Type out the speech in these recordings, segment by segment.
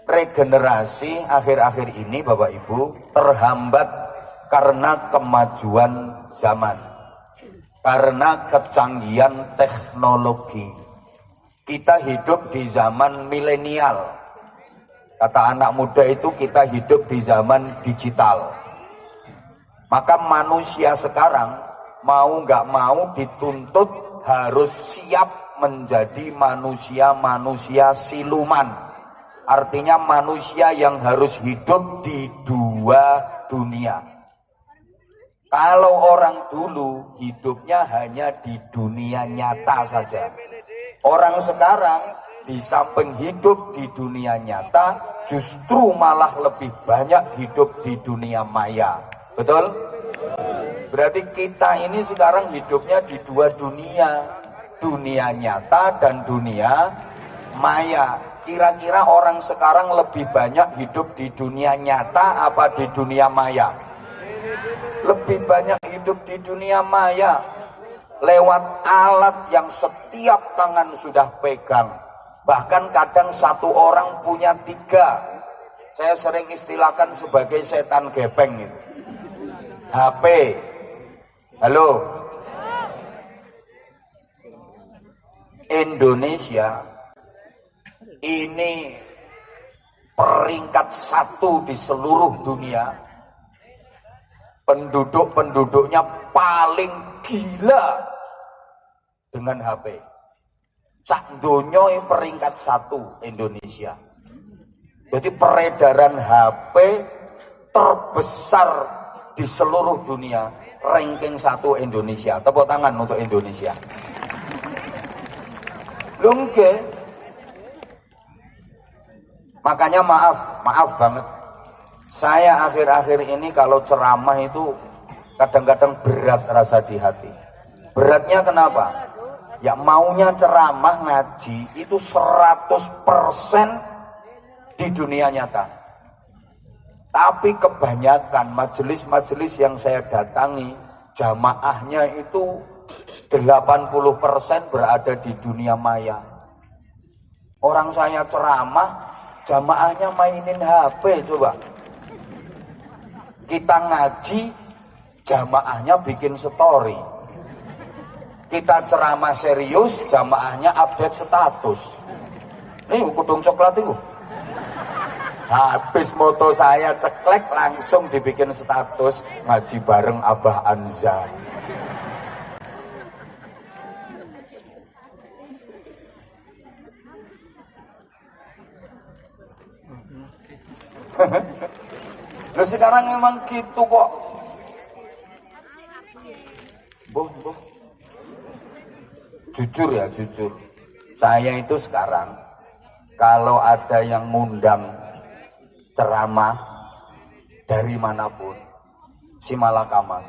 regenerasi akhir-akhir ini Bapak Ibu terhambat karena kemajuan zaman, karena kecanggihan teknologi. Kita hidup di zaman milenial. Kata anak muda itu kita hidup di zaman digital. Maka manusia sekarang mau nggak mau dituntut harus siap menjadi manusia-manusia siluman. Artinya manusia yang harus hidup di dua dunia. Kalau orang dulu hidupnya hanya di dunia nyata saja. Orang sekarang di samping hidup di dunia nyata, justru malah lebih banyak hidup di dunia maya. Betul? Berarti kita ini sekarang hidupnya di dua dunia. Dunia nyata dan dunia maya. Kira-kira orang sekarang lebih banyak hidup di dunia nyata apa di dunia maya? Lebih banyak hidup di dunia maya. Lewat alat yang setiap tangan sudah pegang. Bahkan kadang satu orang punya 3. Saya sering istilahkan sebagai setan gepeng itu. HP. Halo. Indonesia ini peringkat 1 di seluruh dunia. Penduduknya paling gila dengan HP. Sak donya peringkat 1 Indonesia. Jadi peredaran HP terbesar di seluruh dunia, ranking 1 Indonesia. Tepuk tangan untuk Indonesia. Lungke. Makanya maaf banget. Saya akhir-akhir ini kalau ceramah itu kadang-kadang berat rasa di hati. Beratnya kenapa? Ya maunya ceramah ngaji itu 100% di dunia nyata. Tapi kebanyakan majelis-majelis yang saya datangi, jamaahnya itu 80% berada di dunia maya. Orang saya ceramah, jamaahnya mainin HP coba. Kita ngaji, jamaahnya bikin story. Kita ceramah serius, jamaahnya update status. Nih kudung coklat itu. Habis moto saya ceklek langsung dibikin status ngaji bareng Abah Anza. Loh sekarang emang gitu kok. Boh. Jujur ya, jujur. Saya itu sekarang kalau ada yang ngundang ceramah dari manapun, si malakama.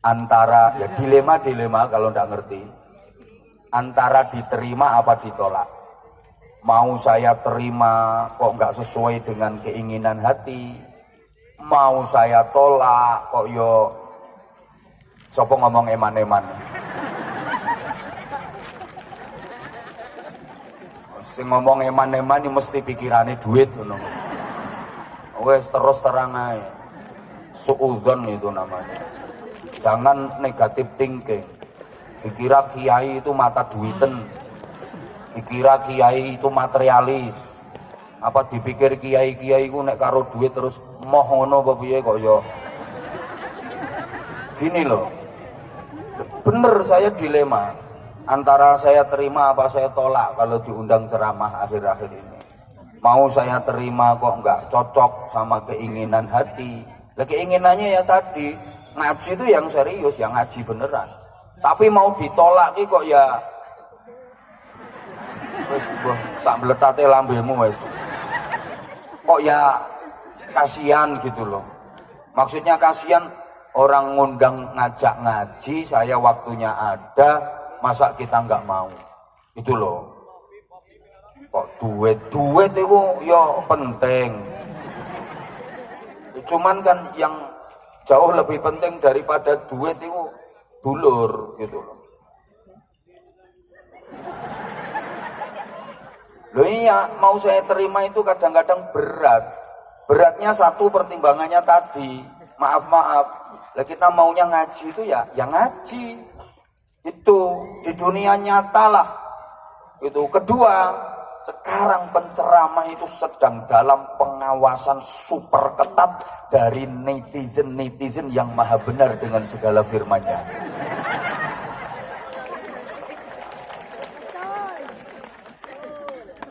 Antara ya dilema kalau nggak ngerti. Antara diterima apa ditolak. Mau saya terima kok nggak sesuai dengan keinginan hati. Mau saya tolak kok yo sopo ngomong eman-eman. Sing ngomong eman-eman ini mesti pikirannya duit ngono. Wes terus terang ae. Suudzon itu namanya. Jangan negatif thinking. Dikira kiai itu mata duiten. Dikira kiai itu materialis. Apa dipikir kiai-kiai ku nek karo duit terus moh ngono apa piye kok ya. Gini loh. Bener saya dilema antara saya terima apa saya tolak kalau diundang ceramah akhir-akhir ini. Mau saya terima kok nggak cocok sama keinginan hati. Nah, keinginannya ya tadi ngaji itu yang serius, yang ngaji beneran. Tapi mau ditolak kok ya wes sak meletate lambemu wes. Kok ya kasihan gitu loh. Maksudnya kasihan. Orang ngundang ngajak ngaji, saya waktunya ada, masa kita nggak mau? Itu loh. Kok duit itu ya penting. Cuman kan yang jauh lebih penting daripada duit itu dulur gitu loh. Loh iya, mau saya terima itu kadang-kadang berat. Beratnya satu, pertimbangannya tadi. Maaf. Lah kita maunya ngaji itu ya ngaji. Itu di dunia nyata lah. Itu kedua, sekarang penceramah itu sedang dalam pengawasan super ketat dari netizen yang maha benar dengan segala firman-Nya.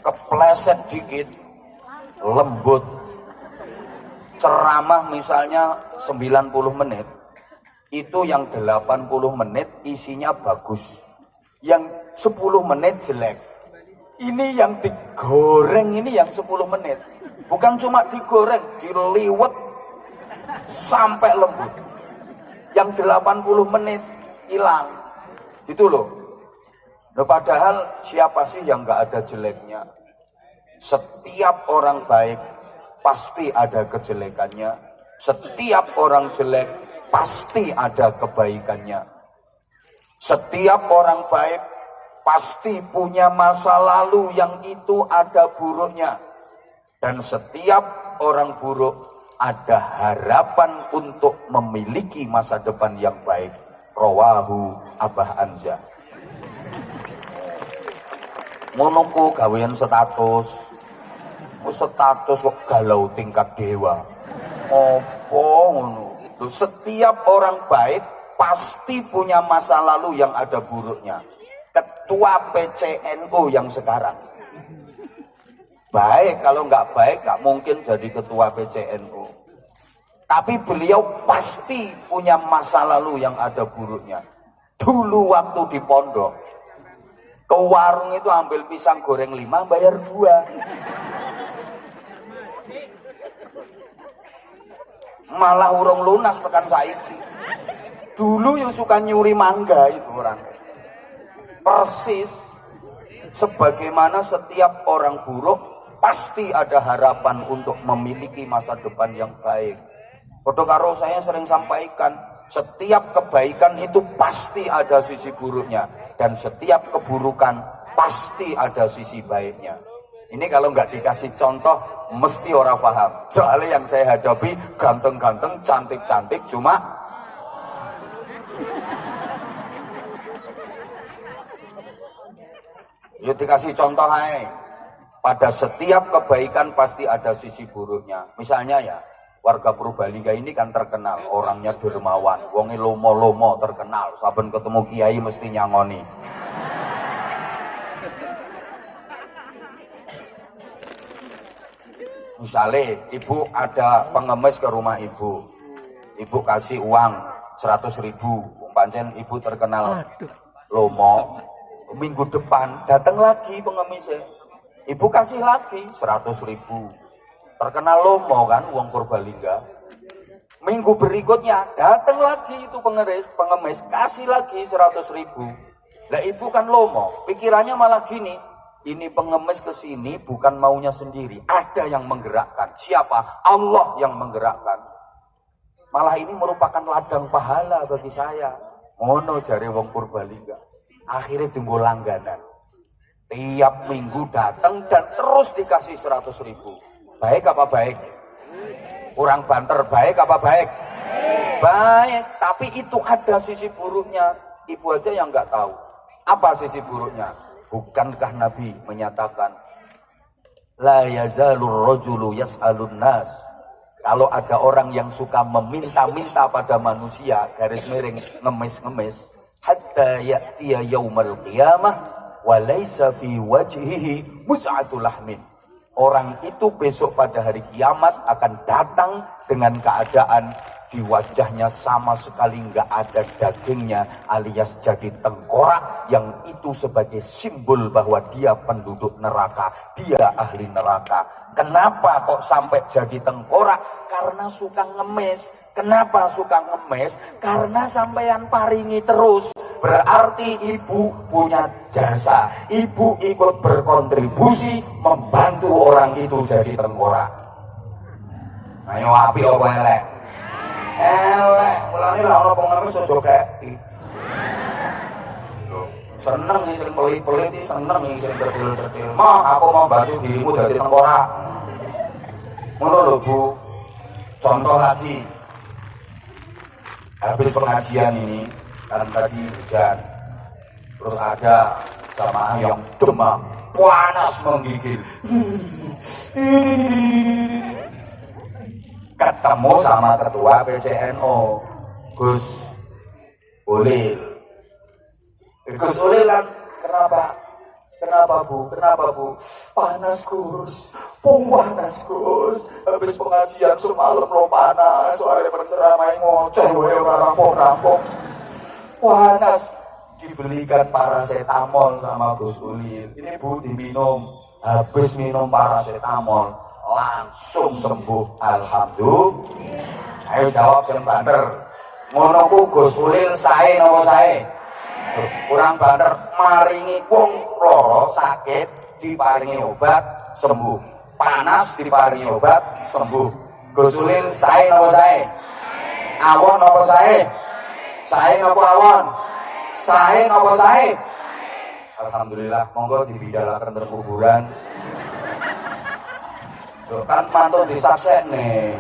Kepleset dikit, lembut. Ceramah misalnya 90 menit, itu yang 80 menit isinya bagus. Yang 10 menit jelek. Ini yang digoreng, ini yang 10 menit. Bukan cuma digoreng, diliwet sampai lembut. Yang 80 menit hilang. Gitu loh. Nah, padahal siapa sih yang gak ada jeleknya? Setiap orang baik pasti ada kejelekannya. Setiap orang jelek pasti ada kebaikannya. Setiap orang baik pasti punya masa lalu yang itu ada buruknya. Dan setiap orang buruk ada harapan untuk memiliki masa depan yang baik. Rawahu Abah Anza. Ngonoku gawean status kok galau tingkat dewa. Apa ngono? Setiap orang baik pasti punya masa lalu yang ada buruknya. Ketua PCNU yang sekarang baik, kalau nggak baik nggak mungkin jadi ketua PCNU. Tapi beliau pasti punya masa lalu yang ada buruknya. Dulu waktu di pondok, ke warung itu ambil pisang goreng 5 bayar 2. Malah urung lunas tekan saiki. Dulu yang suka nyuri mangga itu orang. Persis sebagaimana setiap orang buruk pasti ada harapan untuk memiliki masa depan yang baik. Padha karo saya sering sampaikan, setiap kebaikan itu pasti ada sisi buruknya, dan setiap keburukan pasti ada sisi baiknya. Ini kalau nggak dikasih contoh mesti orang paham. Soalnya yang saya hadapi ganteng-ganteng, cantik-cantik, cuma yuk dikasih contoh aja. Pada setiap kebaikan pasti ada sisi buruknya. Misalnya ya, warga Purbalingga ini kan terkenal orangnya dermawan, wonge lomo-lomo terkenal, saben ketemu kiai mesti nyangoni. Misalnya ibu ada pengemis ke rumah ibu kasih uang 100.000, pancen ibu terkenal lomo. Minggu depan datang lagi pengemisnya, ibu kasih lagi 100.000, terkenal lomo kan uang Purbalingga. Minggu berikutnya datang lagi itu pengemis kasih lagi 100.000. Lah ibu kan lomo, pikirannya malah gini, ini pengemis kesini bukan maunya sendiri, ada yang menggerakkan. Siapa? Allah yang menggerakkan. Malah ini merupakan ladang pahala bagi saya. Ngono jare wong Purbalingga. Akhirnya tunggu langganan. Tiap minggu datang dan terus dikasih 100.000. Baik apa baik? Kurang banter, baik apa baik? Baik, tapi itu ada sisi buruknya. Ibu aja yang nggak tahu. Apa sisi buruknya? Bukankah Nabi menyatakan, la yazalur rajulu yas'alun nas. Kalau ada orang yang suka meminta-minta pada manusia, garis miring ngemis-ngemis, hatta ya'tiya yaumal qiyamah wa laisa fi wajhihi mus'atul lahmin. Orang itu besok pada hari kiamat akan datang dengan keadaan di wajahnya sama sekali nggak ada dagingnya, alias jadi tengkorak, yang itu sebagai simbol bahwa dia penduduk neraka, dia ahli neraka. Kenapa kok sampai jadi tengkorak? Karena suka ngemis. Kenapa suka ngemis? Karena sampean paringi terus. Berarti ibu punya jasa, ibu ikut berkontribusi membantu orang itu jadi tengkorak. Ayo api apa elek? Elek, mulane lah ana pengemis aja keki. Seneng sing pelit-pelit iki seneng sing cetil-cetil. Mah aku mau bantu dirimu dadi tengkorak. Ngono lho Bu. Contoh lagi. Habis pengajian ini kan tadi hujan. Terus ada jamaah yang demam, panas menggigil. Ketemu sama ketua PCNO, Gus Ulil. Gus Ulil kan kenapa? Kenapa Bu? Kenapa Bu? Panas Gus, panas Gus. Habis pengajian semalam lo panas, soalnya penceramai ngoceh, orang rampok. Panas. Dibelikan paracetamol sama Gus Ulil. Ini Bu diminum. Habis minum paracetamol langsung sembuh. Alhamdulillah. Ayo jawab sing banter. Ngono ku Gus Ulil sae napa sae? Kurang banter maringi wong loro sakit diparingi obat sembuh. Panas diparingi obat sembuh. Gus Ulil sae napa sae? Awon napa sae? Sae napa awon? Sae napa sae? Alhamdulillah, monggo dibidalaken ten kuburan. Loh kan mantun disaksekne.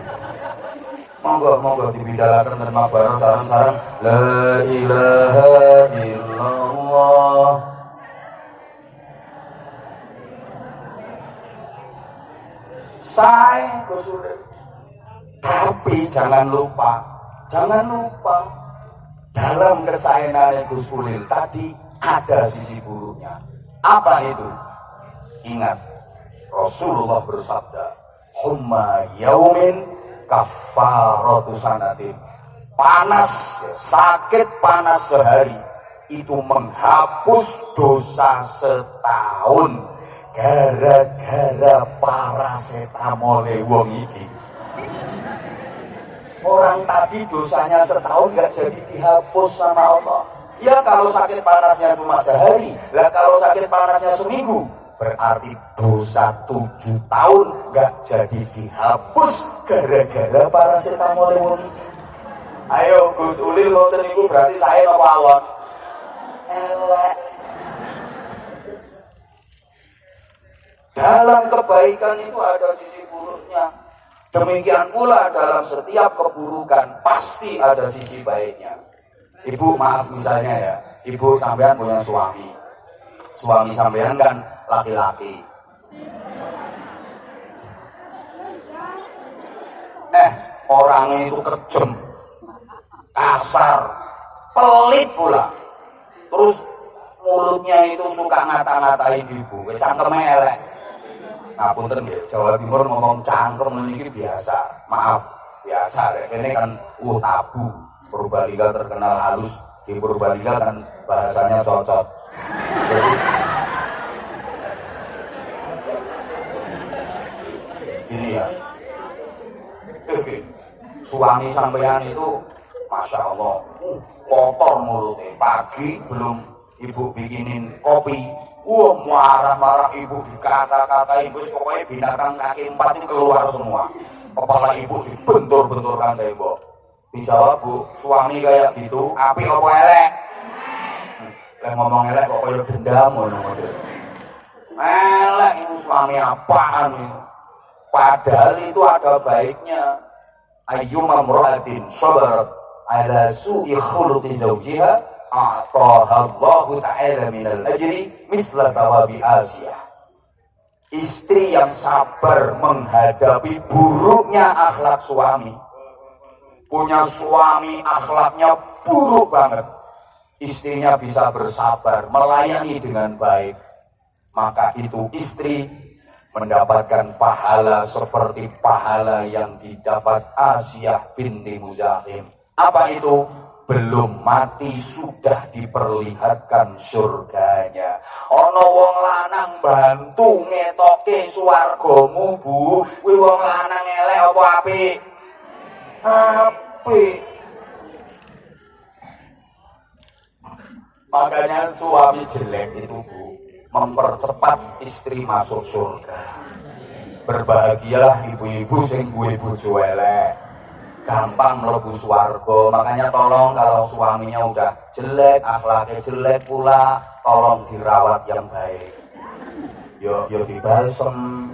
Monggo dibidalaken ten mabar sareng-sareng la ilaha illallah. Sae Gus Ulil. Tapi jangan lupa dalam kesaenane Gus Ulil tadi ada sisi buruknya. Apa itu? Ingat, Rasulullah bersabda, "Humma yaumin kafaratu sanatin." Panas, sakit panas sehari itu menghapus dosa setahun gara-gara paracetamol wong iki. Orang tadi dosanya setahun gak jadi dihapus sama Allah. Ya kalau sakit panasnya cuma sehari, lah kalau sakit panasnya seminggu, berarti dosa 7 tahun gak jadi dihapus gara-gara paracetamol wong iki. Ayo Gus Ulil ngoten niku berarti saya napa awon? Elek. Dalam kebaikan itu ada sisi buruknya. Demikian pula dalam setiap keburukan pasti ada sisi baiknya. Ibu maaf misalnya ya, ibu sampean punya suami. Suami sampean kan laki-laki. Orangnya itu kejam, kasar, pelit pula. Terus mulutnya itu suka ngata-ngatain ibu, cangkeme elek. Nah, punten nggih, Jawa Timur ngomong cangkem niki biasa. Maaf, biasa deh. Ini kan tabu. Purbalingga terkenal halus, di Purbalingga kan bahasanya cocot. Jadi ini ya. Suami sampean itu Masya Allah kotor mulutnya. Pagi belum ibu bikinin kopi, marah-marah ibu dikata-katain, pokoknya binatang kaki 4 ini keluar semua. Kepala ibu dibentur-benturkan tembok. Dijawab Bu, suami kayak gitu, api apa elek? Ngomong elek kok kayak dendam model. Elek itu suami apaan ini? Padahal itu ada baiknya. Ayyuma mra'atin sabarat ala su'i khuluqi zawjiha a'taha Allahu ta'ala minal ajri misla sawabi Asiyah. Istri yang sabar menghadapi buruknya akhlak suami, punya suami akhlaknya buruk banget, istrinya bisa bersabar melayani dengan baik, maka itu istri mendapatkan pahala seperti pahala yang didapat Asiyah binti Muzahim. Apa itu? Belum mati sudah diperlihatkan surganya. Ono wong lanang bantu ngetoke swargamu Bu. Kuwi wong lanang elek apa apik? Apik. Makanya suami jelek itu Bu mempercepat istri masuk surga. Berbahagialah ibu-ibu sing duwe bojo elek, gampang mlebu swarga. Makanya tolong kalau suaminya udah jelek, akhlaknya jelek pula, tolong dirawat yang baik. Yo dibalsem,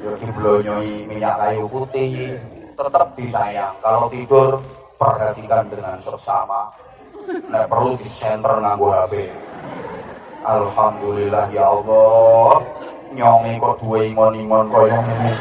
yo diblonyoi minyak kayu putih, tetap disayang. Kalau tidur perhatikan dengan seksama. Nek perlu disenter nganggo HP. Alhamdulillah ya Allah, nyonge kok duwe ingon-ingon koyo ngene.